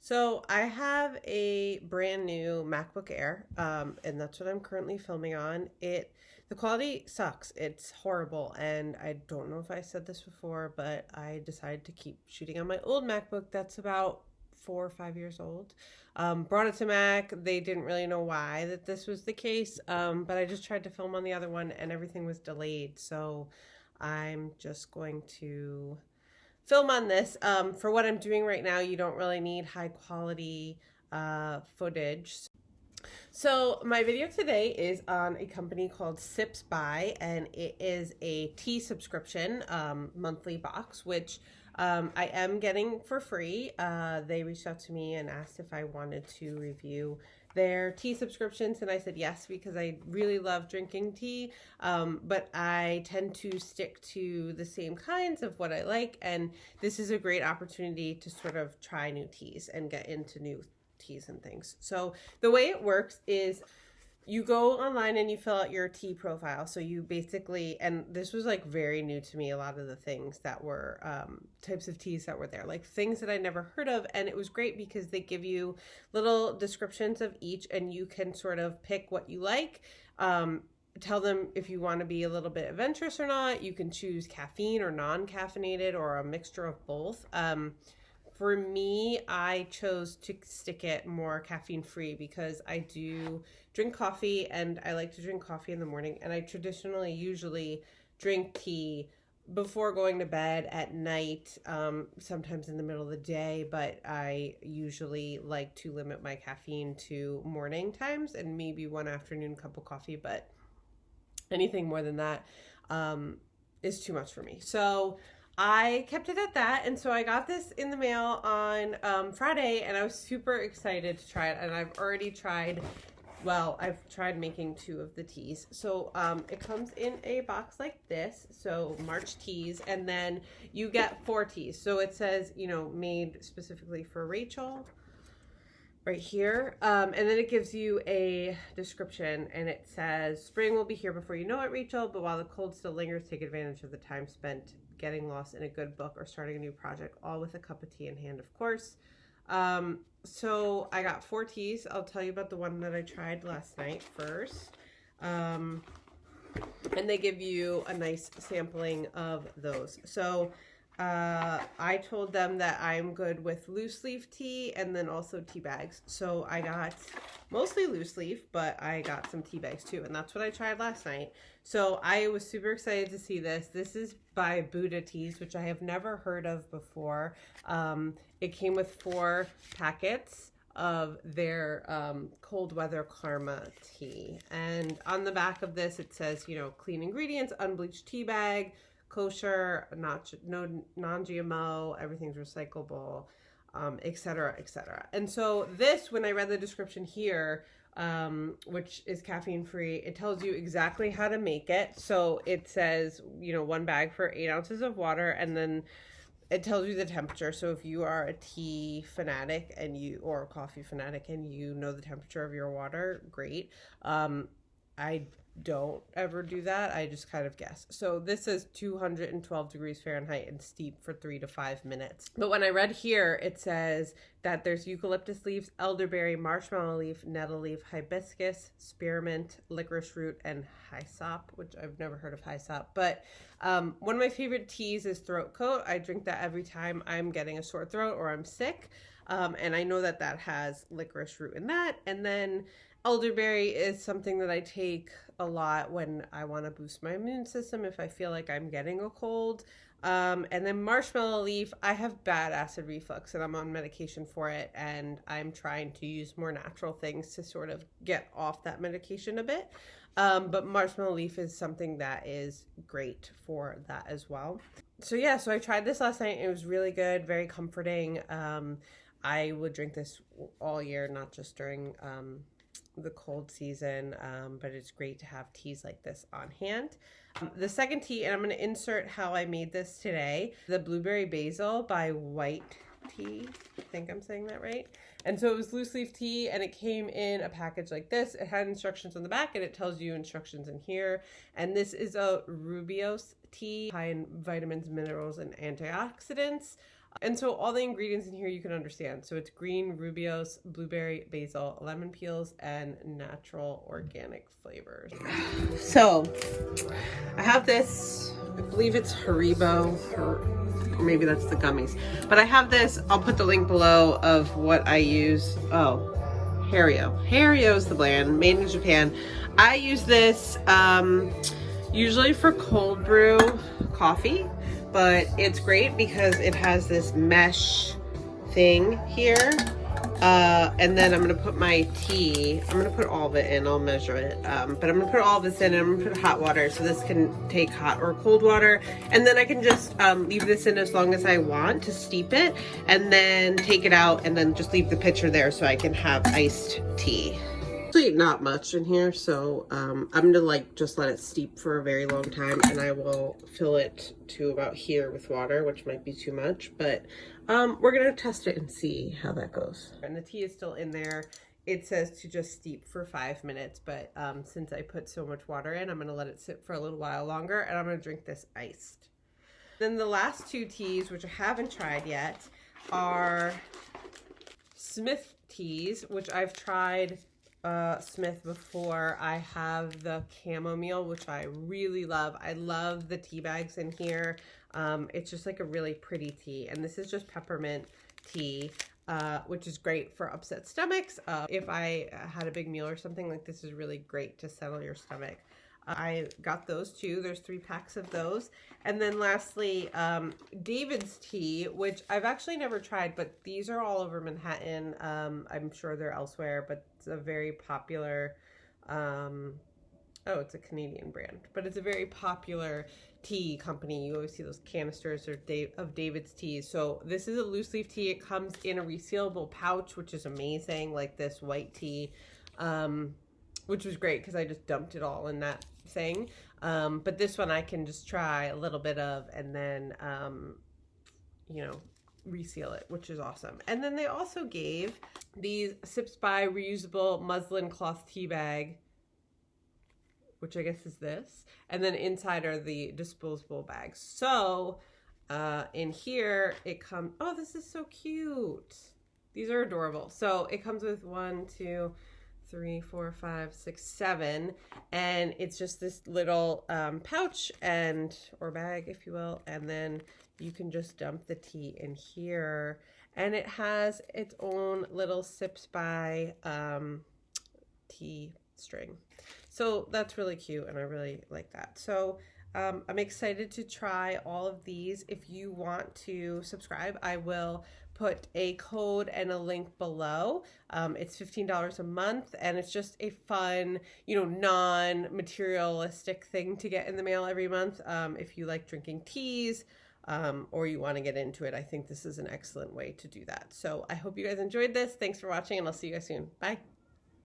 So I have a brand new MacBook Air, and that's what I'm currently filming on. The quality sucks. It's horrible, and I don't know if I said this before, but I decided to keep shooting on my old MacBook that's about 4 or 5 years old. Brought it to Mac. They didn't really know why that this was the case, but I just tried to film on the other one, and everything was delayed. So I'm just going to film on this. For what I'm doing right now, you don't really need high quality footage. So my video today is on a company called Sips By, and it is a tea subscription monthly box, which I am getting for free. They reached out to me and asked if I wanted to review their tea subscriptions, and I said yes because I really love drinking tea, but I tend to stick to the same kinds of what I like, and this is a great opportunity to sort of try new teas and get into new teas and things. So the way it works is you go online and you fill out your tea profile. So you basically, and this was like very new to me, a lot of the things that were types of teas that were there, like things that I never heard of. And it was great because they give you little descriptions of each and you can sort of pick what you like. Tell them if you want to be a little bit adventurous or not. You can choose caffeine or non-caffeinated or a mixture of both. For me, I chose to stick it more caffeine free because I do drink coffee and I like to drink coffee in the morning. And I traditionally usually drink tea before going to bed at night, sometimes in the middle of the day, but I usually like to limit my caffeine to morning times and maybe one afternoon cup of coffee, but anything more than that is too much for me. So I kept it at that, and so I got this in the mail on Friday, and I was super excited to try it, and I've already tried, well, I've tried making 2 of the teas. So it comes in a box like this, so March teas, and then you get 4 teas. So it says, you know, made specifically for Rachel right here, and then it gives you a description, and it says, spring will be here before you know it, Rachel, but while the cold still lingers, take advantage of the time spent getting lost in a good book or starting a new project, all with a cup of tea in hand, of course. So I got 4 teas. I'll tell you about the one that I tried last night first. And they give you a nice sampling of those. So I told them that I'm good with loose leaf tea and then also tea bags. So I got mostly loose leaf, but I got some tea bags too. And that's what I tried last night. So I was super excited to see this. This is by Buddha Teas, which I have never heard of before. It came with 4 packets of their cold weather karma tea. And on the back of this, it says, you know, clean ingredients, unbleached tea bag, kosher, no non-GMO, everything's recyclable, etc., etc. And so this, when I read the description here, which is caffeine free, it tells you exactly how to make it. So it says, you know, 1 bag for 8 ounces of water, and then it tells you the temperature. So if you are a tea fanatic or a coffee fanatic and you know the temperature of your water, great. I don't ever do that. I just kind of guess. So this is 212 degrees Fahrenheit and steep for 3 to 5 minutes. But when I read here, it says that there's eucalyptus leaves, elderberry, marshmallow leaf, nettle leaf, hibiscus, spearmint, licorice root, and hyssop, which I've never heard of hyssop. But one of my favorite teas is throat coat. I drink that every time I'm getting a sore throat or I'm sick. And I know that that has licorice root in that. And then elderberry is something that I take a lot when I want to boost my immune system if I feel like I'm getting a cold. And then marshmallow leaf, I have bad acid reflux and I'm on medication for it, and I'm trying to use more natural things to sort of get off that medication a bit. But marshmallow leaf is something that is great for that as well. So yeah, so I tried this last night. It was really good, very comforting. I would drink this all year, not just during the cold season, but it's great to have teas like this on hand. The second tea, and I'm going to insert how I made this today, the blueberry basil by White Tea. I think I'm saying that right. And so it was loose leaf tea, and it came in a package like this. It had instructions on the back, and it tells you instructions in here. And this is a rooibos tea, high in vitamins, minerals, and antioxidants. And so all the ingredients in here you can understand. So it's green rubios, blueberry, basil, lemon peels, and natural organic flavors. So I have this, I believe it's Haribo, or maybe that's the gummies. But I have this, I'll put the link below of what I use. Oh, Hario. Hario's the brand, made in Japan. I use this usually for cold brew coffee, but it's great because it has this mesh thing here. And then I'm gonna put my tea, I'm gonna put all of it in, I'll measure it, but I'm gonna put all this in and I'm gonna put hot water, so this can take hot or cold water, and then I can just leave this in as long as I want to steep it, and then take it out and then just leave the pitcher there so I can have iced tea. Actually not much in here, so I'm gonna like just let it steep for a very long time, and I will fill it to about here with water, which might be too much, but we're gonna test it and see how that goes. And the tea is still in there. It says to just steep for 5 minutes, but since I put so much water in, I'm gonna let it sit for a little while longer, and I'm gonna drink this iced. Then the last two teas, which I haven't tried yet, are Smith teas, which I've tried Smith before. I have the chamomile, which I really love. I love the tea bags in here. It's just like a really pretty tea, and this is just peppermint tea, which is great for upset stomachs. If I had a big meal or something, like this is really great to settle your stomach. I got those too. There's 3 packs of those. And then lastly, David's tea, which I've actually never tried, but these are all over Manhattan. I'm sure they're elsewhere, but it's a very popular, oh, it's a Canadian brand, but it's a very popular tea company. You always see those canisters of David's tea. So this is a loose leaf tea. It comes in a resealable pouch, which is amazing, like this white tea, which was great because I just dumped it all in that thing. But this one I can just try a little bit of and then, you know, reseal it, which is awesome. And then they also gave these Sips by reusable muslin cloth tea bag, which I guess is this. And then inside are the disposable bags. So in here it comes, oh, this is so cute. These are adorable. So it comes with 1, 2, 3, 4, 5, 6, 7, and it's just this little pouch or bag, if you will, and then you can just dump the tea in here, and it has its own little Sips by tea string. So that's really cute, and I really like that. So I'm excited to try all of these. If you want to subscribe, I will put a code and a link below. It's $15 a month, and it's just a fun, you know, non-materialistic thing to get in the mail every month. If you like drinking teas, or you want to get into it, I think this is an excellent way to do that. So I hope you guys enjoyed this. Thanks for watching, and I'll see you guys soon. Bye.